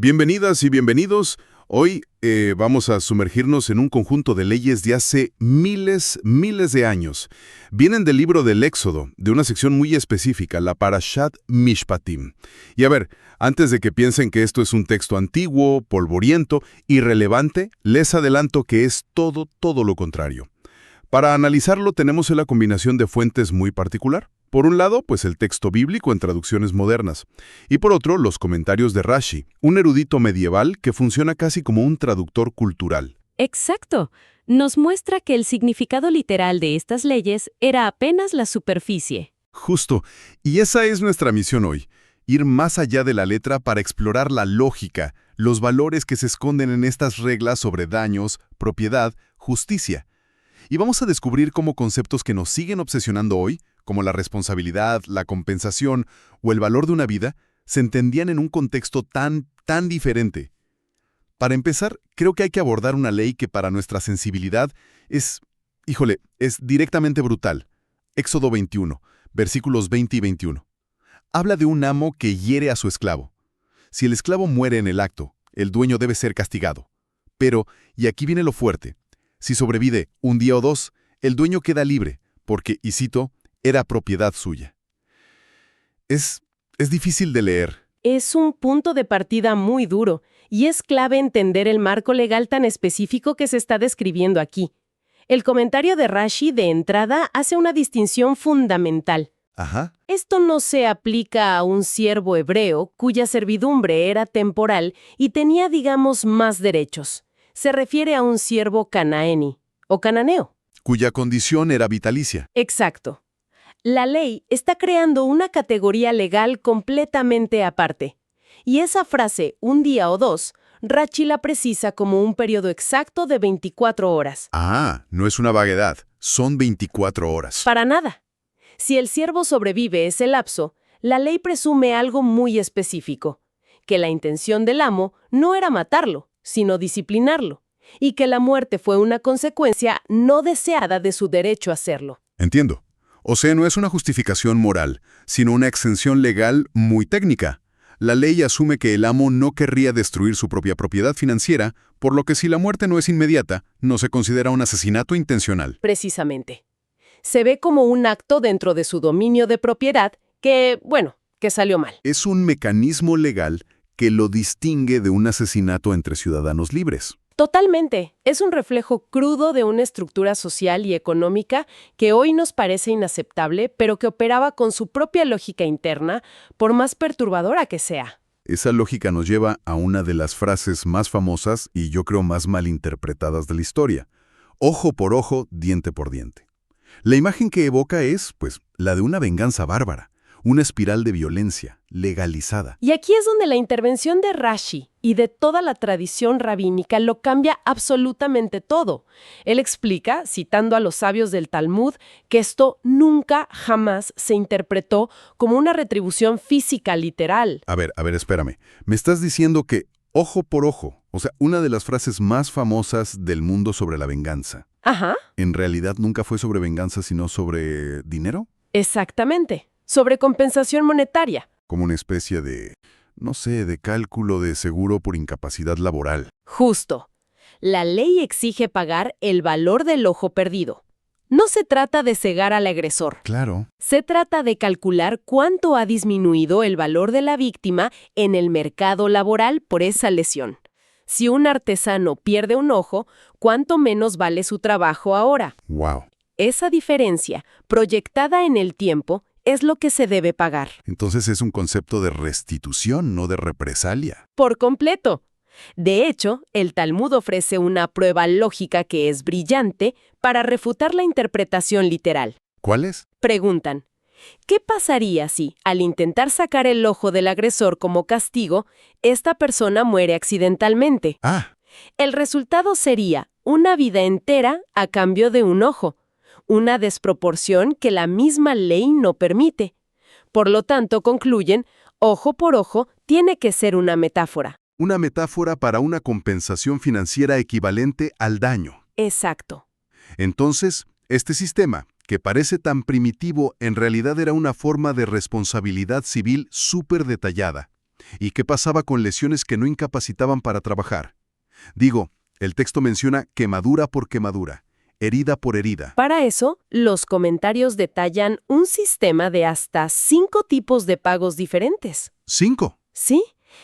Bienvenidas y bienvenidos. Hoy vamos a sumergirnos en un conjunto de leyes de hace miles de años. Vienen del libro del Éxodo, de una sección muy específica, la Parashat Mishpatim. Y a ver, antes de que piensen que esto es un texto antiguo, polvoriento, irrelevante, les adelanto que es todo lo contrario. Para analizarlo tenemos la combinación de fuentes muy particular. Por un lado, pues el texto bíblico en traducciones modernas, y por otro, los comentarios de Rashi, un erudito medieval que funciona casi como un traductor cultural. Exacto. Nos muestra que el significado literal de estas leyes era apenas la superficie. Justo, y esa es nuestra misión hoy, ir más allá de la letra para explorar la lógica, los valores que se esconden en estas reglas sobre daños, propiedad, justicia. Y vamos a descubrir cómo conceptos que nos siguen obsesionando hoy, como la responsabilidad, la compensación o el valor de una vida, se entendían en un contexto tan diferente. Para empezar, creo que hay que abordar una ley que para nuestra sensibilidad es directamente brutal. Éxodo 21, versículos 20 y 21. Habla de un amo que hiere a su esclavo. Si el esclavo muere en el acto, el dueño debe ser castigado. Pero, y aquí viene lo fuerte, si sobrevive un día o dos, el dueño queda libre, porque, y cito, era propiedad suya. Es difícil de leer. Es un punto de partida muy duro, y es clave entender el marco legal tan específico que se está describiendo aquí. El comentario de Rashi de entrada hace una distinción fundamental. Ajá. Esto no se aplica a un siervo hebreo cuya servidumbre era temporal y tenía, digamos, más derechos. Se refiere a un siervo canaení o cananeo. Cuya condición era vitalicia. Exacto. La ley está creando una categoría legal completamente aparte. Y esa frase, un día o dos, Rashi la precisa como un periodo exacto de 24 horas. Ah, no es una vaguedad, son 24 horas. Para nada. Si el siervo sobrevive ese lapso, la ley presume algo muy específico, que la intención del amo no era matarlo, sino disciplinarlo, y que la muerte fue una consecuencia no deseada de su derecho a hacerlo. Entiendo. O sea, no es una justificación moral, sino una exención legal muy técnica. La ley asume que el amo no querría destruir su propia propiedad financiera, por lo que si la muerte no es inmediata, no se considera un asesinato intencional. Precisamente. Se ve como un acto dentro de su dominio de propiedad que salió mal. Es un mecanismo legal que lo distingue de un asesinato entre ciudadanos libres. Totalmente. Es un reflejo crudo de una estructura social y económica que hoy nos parece inaceptable, pero que operaba con su propia lógica interna, por más perturbadora que sea. Esa lógica nos lleva a una de las frases más famosas y yo creo más malinterpretadas de la historia. Ojo por ojo, diente por diente. La imagen que evoca es, la de una venganza bárbara, una espiral de violencia, legalizada. Y aquí es donde la intervención de Rashi y de toda la tradición rabínica lo cambia absolutamente todo. Él explica, citando a los sabios del Talmud, que esto nunca, jamás se interpretó como una retribución física literal. A ver, espérame. Me estás diciendo que ojo por ojo, o sea, una de las frases más famosas del mundo sobre la venganza. Ajá. ¿En realidad nunca fue sobre venganza, sino sobre dinero? Exactamente. Sobre compensación monetaria. Como una especie de, de cálculo de seguro por incapacidad laboral. Justo. La ley exige pagar el valor del ojo perdido. No se trata de cegar al agresor. Claro. Se trata de calcular cuánto ha disminuido el valor de la víctima en el mercado laboral por esa lesión. Si un artesano pierde un ojo, ¿cuánto menos vale su trabajo ahora? Wow. Esa diferencia, proyectada en el tiempo, es lo que se debe pagar. Entonces es un concepto de restitución, no de represalia. Por completo. De hecho, el Talmud ofrece una prueba lógica que es brillante para refutar la interpretación literal. ¿Cuál es? Preguntan, ¿qué pasaría si, al intentar sacar el ojo del agresor como castigo, esta persona muere accidentalmente? El resultado sería una vida entera a cambio de un ojo. Una desproporción que la misma ley no permite. Por lo tanto, concluyen, ojo por ojo tiene que ser una metáfora. Una metáfora para una compensación financiera equivalente al daño. Exacto. Entonces, este sistema, que parece tan primitivo, en realidad era una forma de responsabilidad civil súper detallada. ¿Y qué pasaba con lesiones que no incapacitaban para trabajar? Digo, el texto menciona quemadura por quemadura, herida por herida. Para eso, los comentarios detallan un sistema de hasta 5 tipos de pagos diferentes. ¿5? Sí,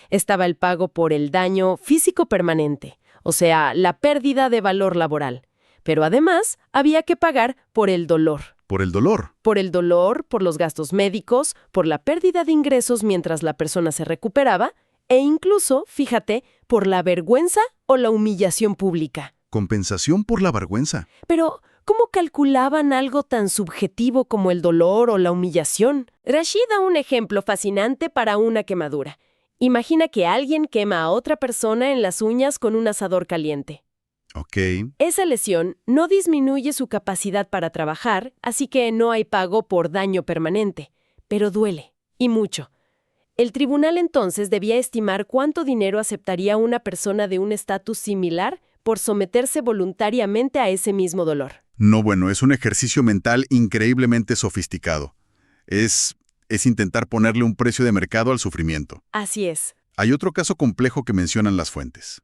estaba el pago por el daño físico permanente, o sea, la pérdida de valor laboral. Pero además, había que pagar por el dolor. ¿Por el dolor? Por el dolor, por los gastos médicos, por la pérdida de ingresos mientras la persona se recuperaba, e incluso, fíjate, por la vergüenza o la humillación pública. Compensación por la vergüenza. Pero, ¿cómo calculaban algo tan subjetivo como el dolor o la humillación? Rashid da un ejemplo fascinante para una quemadura. Imagina que alguien quema a otra persona en las uñas con un asador caliente. Ok. Esa lesión no disminuye su capacidad para trabajar, así que no hay pago por daño permanente, pero duele, y mucho. El tribunal entonces debía estimar cuánto dinero aceptaría una persona de un estatus similar por someterse voluntariamente a ese mismo dolor. No, bueno, es un ejercicio mental increíblemente sofisticado. Es intentar ponerle un precio de mercado al sufrimiento. Así es. Hay otro caso complejo que mencionan las fuentes.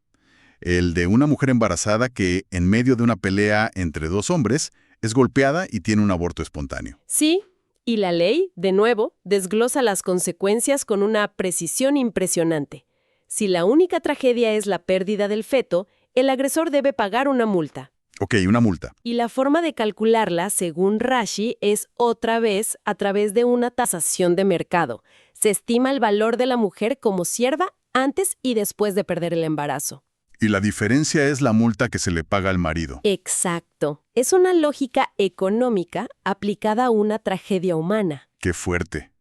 El de una mujer embarazada que, en medio de una pelea entre 2 hombres, es golpeada y tiene un aborto espontáneo. Sí, y la ley, de nuevo, desglosa las consecuencias con una precisión impresionante. Si la única tragedia es la pérdida del feto, el agresor debe pagar una multa. Ok, una multa. Y la forma de calcularla, según Rashi, es otra vez a través de una tasación de mercado. Se estima el valor de la mujer como sierva antes y después de perder el embarazo. Y la diferencia es la multa que se le paga al marido. Exacto. Es una lógica económica aplicada a una tragedia humana. ¡Qué fuerte!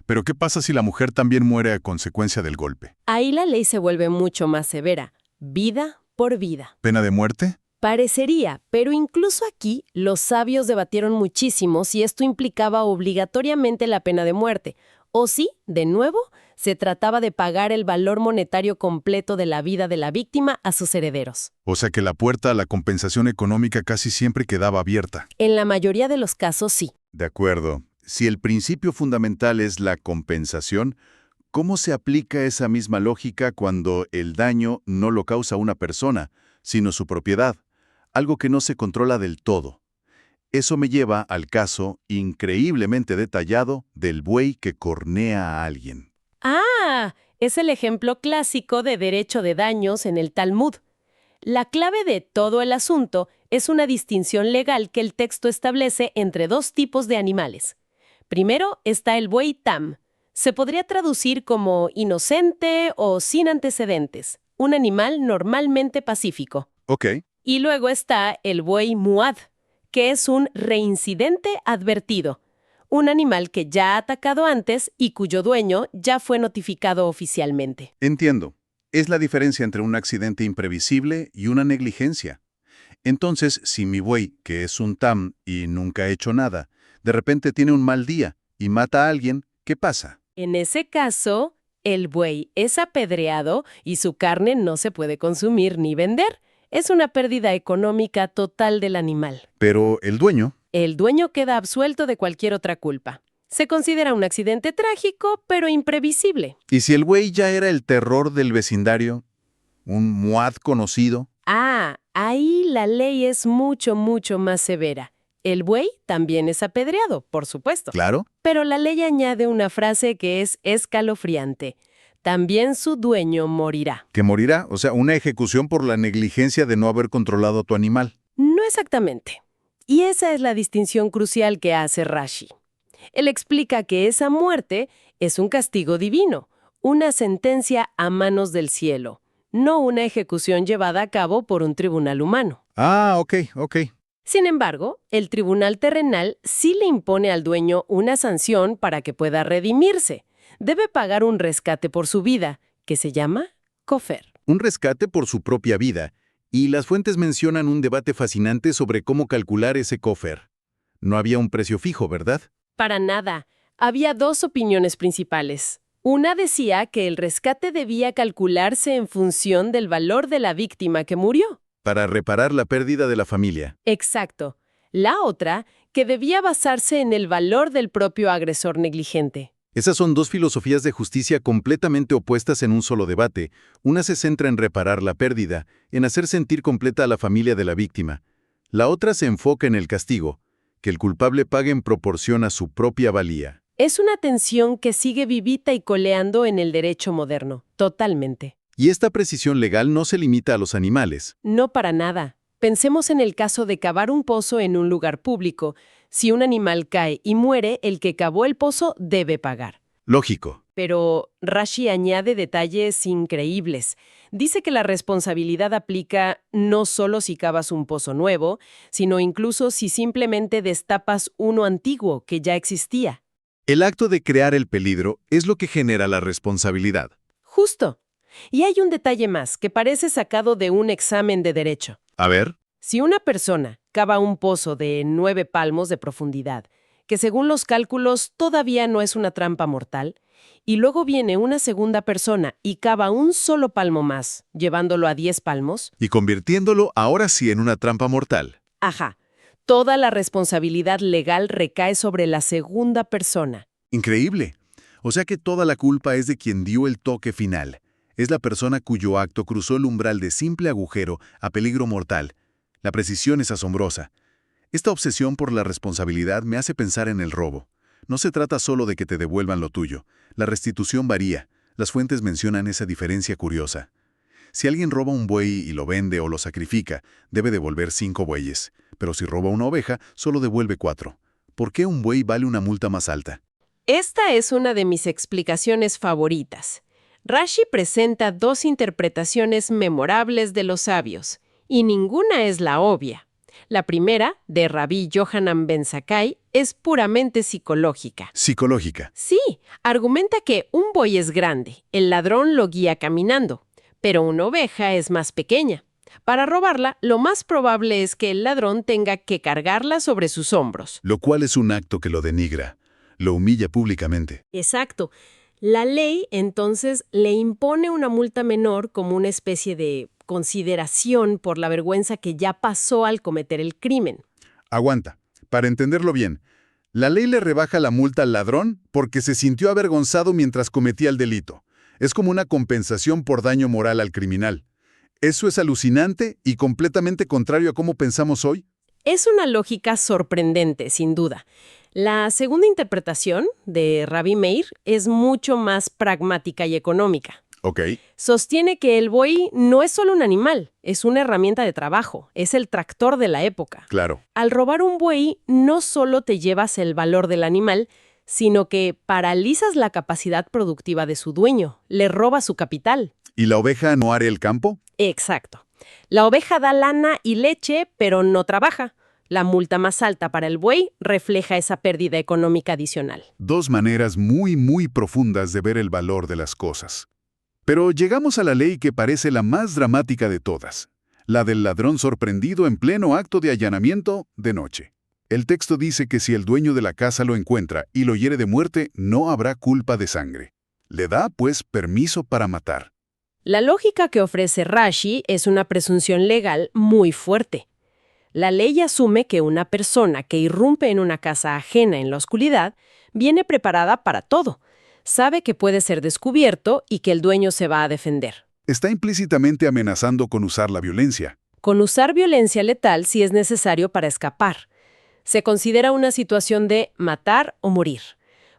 Pero ¿qué pasa si la mujer también muere a consecuencia del golpe? Ahí la ley se vuelve mucho más severa. Vida por vida. ¿Pena de muerte? Parecería, pero incluso aquí los sabios debatieron muchísimo si esto implicaba obligatoriamente la pena de muerte, o si, de nuevo, se trataba de pagar el valor monetario completo de la vida de la víctima a sus herederos. O sea que la puerta a la compensación económica casi siempre quedaba abierta. En la mayoría de los casos, sí. De acuerdo. Si el principio fundamental es la compensación, ¿cómo se aplica esa misma lógica cuando el daño no lo causa una persona, sino su propiedad? Algo que no se controla del todo. Eso me lleva al caso increíblemente detallado del buey que cornea a alguien. Ah, es el ejemplo clásico de derecho de daños en el Talmud. La clave de todo el asunto es una distinción legal que el texto establece entre 2 tipos de animales. Primero está el buey tam. Se podría traducir como inocente o sin antecedentes, un animal normalmente pacífico. Ok. Y luego está el buey muad, que es un reincidente advertido, un animal que ya ha atacado antes y cuyo dueño ya fue notificado oficialmente. Entiendo. Es la diferencia entre un accidente imprevisible y una negligencia. Entonces, si mi buey, que es un tam y nunca ha hecho nada, de repente tiene un mal día y mata a alguien, ¿qué pasa? En ese caso, el buey es apedreado y su carne no se puede consumir ni vender. Es una pérdida económica total del animal. Pero el dueño... El dueño queda absuelto de cualquier otra culpa. Se considera un accidente trágico, pero imprevisible. ¿Y si el buey ya era el terror del vecindario? ¿Un muad conocido? Ah, ahí la ley es mucho, mucho más severa. El buey también es apedreado, por supuesto. Claro. Pero la ley añade una frase que es escalofriante. También su dueño morirá. ¿Que morirá? O sea, una ejecución por la negligencia de no haber controlado a tu animal. No exactamente. Y esa es la distinción crucial que hace Rashi. Él explica que esa muerte es un castigo divino, una sentencia a manos del cielo, no una ejecución llevada a cabo por un tribunal humano. Ah, ok. Sin embargo, el tribunal terrenal sí le impone al dueño una sanción para que pueda redimirse. Debe pagar un rescate por su vida, que se llama kofer. Un rescate por su propia vida. Y las fuentes mencionan un debate fascinante sobre cómo calcular ese kofer. No había un precio fijo, ¿verdad? Para nada. Había 2 opiniones principales. Una decía que el rescate debía calcularse en función del valor de la víctima que murió. Para reparar la pérdida de la familia. Exacto. La otra, que debía basarse en el valor del propio agresor negligente. Esas son dos filosofías de justicia completamente opuestas en un solo debate. Una se centra en reparar la pérdida, en hacer sentir completa a la familia de la víctima. La otra se enfoca en el castigo, que el culpable pague en proporción a su propia valía. Es una tensión que sigue vivita y coleando en el derecho moderno, totalmente. Y esta precisión legal no se limita a los animales. No para nada. Pensemos en el caso de cavar un pozo en un lugar público. Si un animal cae y muere, el que cavó el pozo debe pagar. Lógico. Pero Rashi añade detalles increíbles. Dice que la responsabilidad aplica no solo si cavas un pozo nuevo, sino incluso si simplemente destapas uno antiguo que ya existía. El acto de crear el peligro es lo que genera la responsabilidad. Justo. Y hay un detalle más que parece sacado de un examen de derecho. A ver. Si una persona cava un pozo de 9 palmos de profundidad, que según los cálculos todavía no es una trampa mortal, y luego viene una segunda persona y cava un solo palmo más, llevándolo a 10 palmos. Y convirtiéndolo ahora sí en una trampa mortal. Ajá. Toda la responsabilidad legal recae sobre la segunda persona. Increíble. O sea que toda la culpa es de quien dio el toque final. Es la persona cuyo acto cruzó el umbral de simple agujero a peligro mortal. La precisión es asombrosa. Esta obsesión por la responsabilidad me hace pensar en el robo. No se trata solo de que te devuelvan lo tuyo. La restitución varía. Las fuentes mencionan esa diferencia curiosa. Si alguien roba un buey y lo vende o lo sacrifica, debe devolver 5 bueyes. Pero si roba una oveja, solo devuelve 4. ¿Por qué un buey vale una multa más alta? Esta es una de mis explicaciones favoritas. Rashi presenta dos interpretaciones memorables de los sabios, y ninguna es la obvia. La primera, de Rabí Yohanan ben Zakkai, es puramente psicológica. Psicológica. Sí, argumenta que un buey es grande, el ladrón lo guía caminando, pero una oveja es más pequeña. Para robarla, lo más probable es que el ladrón tenga que cargarla sobre sus hombros. Lo cual es un acto que lo denigra, lo humilla públicamente. Exacto. La ley, entonces, le impone una multa menor como una especie de consideración por la vergüenza que ya pasó al cometer el crimen. Aguanta. Para entenderlo bien, la ley le rebaja la multa al ladrón porque se sintió avergonzado mientras cometía el delito. Es como una compensación por daño moral al criminal. ¿Eso es alucinante y completamente contrario a cómo pensamos hoy? Es una lógica sorprendente, sin duda. La segunda interpretación, de Rabbi Meir, es mucho más pragmática y económica. Ok. Sostiene que el buey no es solo un animal, es una herramienta de trabajo, es el tractor de la época. Claro. Al robar un buey, no solo te llevas el valor del animal, sino que paralizas la capacidad productiva de su dueño, le robas su capital. ¿Y la oveja no hará el campo? Exacto. La oveja da lana y leche, pero no trabaja. La multa más alta para el buey refleja esa pérdida económica adicional. Dos maneras muy profundas de ver el valor de las cosas. Pero llegamos a la ley que parece la más dramática de todas, la del ladrón sorprendido en pleno acto de allanamiento de noche. El texto dice que si el dueño de la casa lo encuentra y lo hiere de muerte, no habrá culpa de sangre. Le da, pues, permiso para matar. La lógica que ofrece Rashi es una presunción legal muy fuerte. La ley asume que una persona que irrumpe en una casa ajena en la oscuridad viene preparada para todo. Sabe que puede ser descubierto y que el dueño se va a defender. Está implícitamente amenazando con usar la violencia. Con usar violencia letal si es necesario para escapar. Se considera una situación de matar o morir.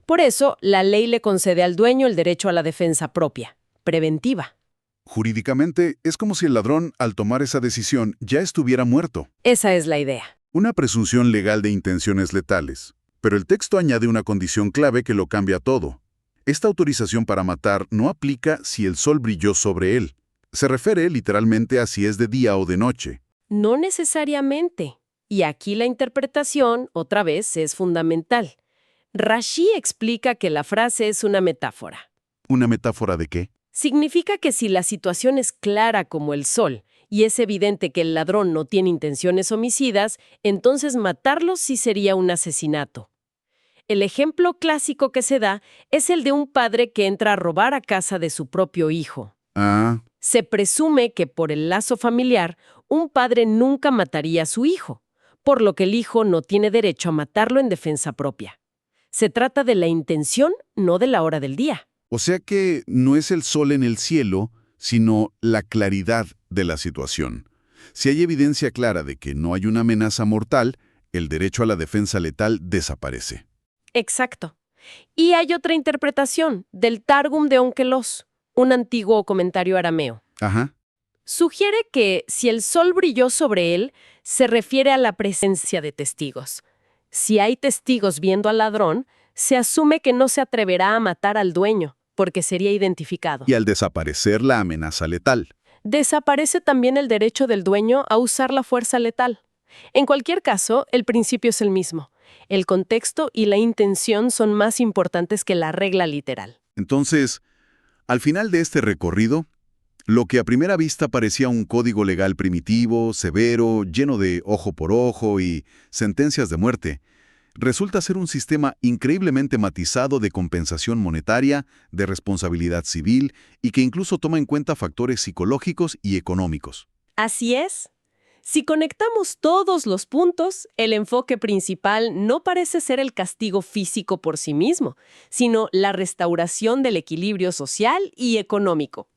Por eso, la ley le concede al dueño el derecho a la defensa propia, preventiva. Jurídicamente, es como si el ladrón, al tomar esa decisión, ya estuviera muerto. Esa es la idea. Una presunción legal de intenciones letales. Pero el texto añade una condición clave que lo cambia todo. Esta autorización para matar no aplica si el sol brilló sobre él. Se refiere literalmente a si es de día o de noche. No necesariamente. Y aquí la interpretación, otra vez, es fundamental. Rashi explica que la frase es una metáfora. ¿Una metáfora de qué? Significa que si la situación es clara como el sol y es evidente que el ladrón no tiene intenciones homicidas, entonces matarlo sí sería un asesinato. El ejemplo clásico que se da es el de un padre que entra a robar a casa de su propio hijo. Se presume que por el lazo familiar, un padre nunca mataría a su hijo, por lo que el hijo no tiene derecho a matarlo en defensa propia. Se trata de la intención, no de la hora del día. O sea que no es el sol en el cielo, sino la claridad de la situación. Si hay evidencia clara de que no hay una amenaza mortal, el derecho a la defensa letal desaparece. Exacto. Y hay otra interpretación del Targum de Onkelos, un antiguo comentario arameo. Ajá. Sugiere que si el sol brilló sobre él, se refiere a la presencia de testigos. Si hay testigos viendo al ladrón, se asume que no se atreverá a matar al dueño, porque sería identificado. Y al desaparecer la amenaza letal. Desaparece también el derecho del dueño a usar la fuerza letal. En cualquier caso, el principio es el mismo. El contexto y la intención son más importantes que la regla literal. Entonces, al final de este recorrido, lo que a primera vista parecía un código legal primitivo, severo, lleno de ojo por ojo y sentencias de muerte, resulta ser un sistema increíblemente matizado de compensación monetaria, de responsabilidad civil y que incluso toma en cuenta factores psicológicos y económicos. Así es. Si conectamos todos los puntos, el enfoque principal no parece ser el castigo físico por sí mismo, sino la restauración del equilibrio social y económico.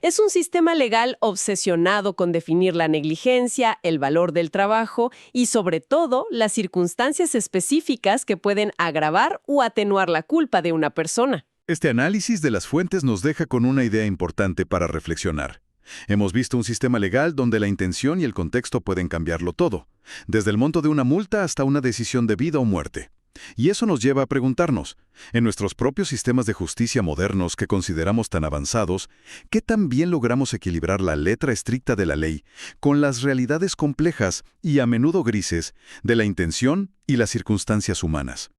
Es un sistema legal obsesionado con definir la negligencia, el valor del trabajo y, sobre todo, las circunstancias específicas que pueden agravar o atenuar la culpa de una persona. Este análisis de las fuentes nos deja con una idea importante para reflexionar. Hemos visto un sistema legal donde la intención y el contexto pueden cambiarlo todo, desde el monto de una multa hasta una decisión de vida o muerte. Y eso nos lleva a preguntarnos, en nuestros propios sistemas de justicia modernos que consideramos tan avanzados, ¿qué tan bien logramos equilibrar la letra estricta de la ley con las realidades complejas y a menudo grises de la intención y las circunstancias humanas?